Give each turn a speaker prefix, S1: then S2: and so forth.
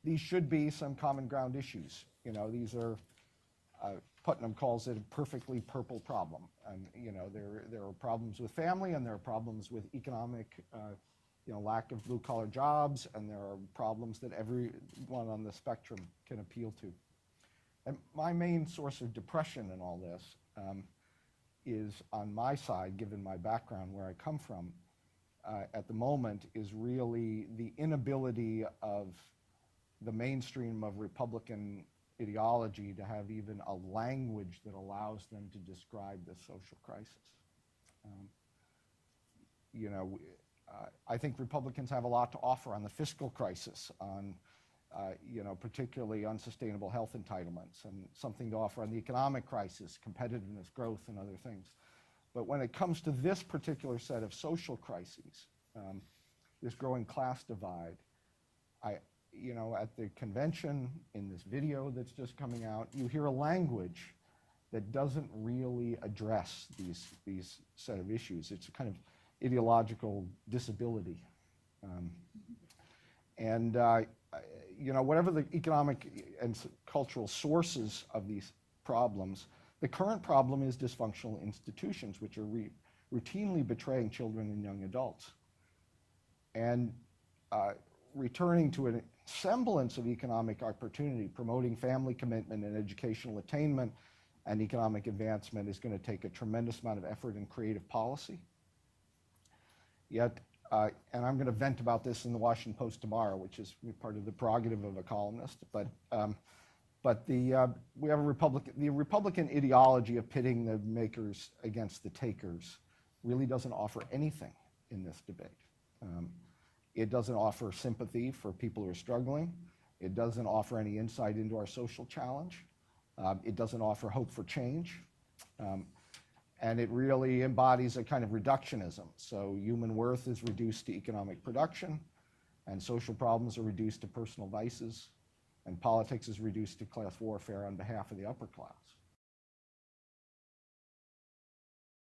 S1: these should be some common ground issues. You know, these are, Putnam calls it a perfectly purple problem. And, you know, there are problems with family, and there are problems with economic, you know, lack of blue-collar jobs, and there are problems that everyone on the spectrum can appeal to. And my main source of depression in all this is on my side, given my background, where I come from, at the moment, is really the inability of the mainstream of Republican ideology to have even a language that allows them to describe this social crisis. You know, I think Republicans have a lot to offer on the fiscal crisis, on you know, particularly unsustainable health entitlements, and something to offer on the economic crisis, competitiveness, growth, and other things. But when it comes to this particular set of social crises, this growing class divide, you know, at the convention, in this video that's just coming out, you hear a language that doesn't really address these set of issues. It's a kind of ideological disability. You know, whatever the economic and cultural sources of these problems, the current problem is dysfunctional institutions, which are routinely betraying children and young adults. And returning to a semblance of economic opportunity, promoting family commitment and educational attainment and economic advancement is going to take a tremendous amount of effort and creative policy. Yet, and I'm going to vent about this in the Washington Post tomorrow, which is part of the prerogative of a columnist, but we have the Republican ideology of pitting the makers against the takers really doesn't offer anything in this debate. It doesn't offer sympathy for people who are struggling. It doesn't offer any insight into our social challenge. It doesn't offer hope for change. And it really embodies a kind of reductionism. So human worth is reduced to economic production, and social problems are reduced to personal vices, and politics is reduced to class warfare on behalf of the upper class.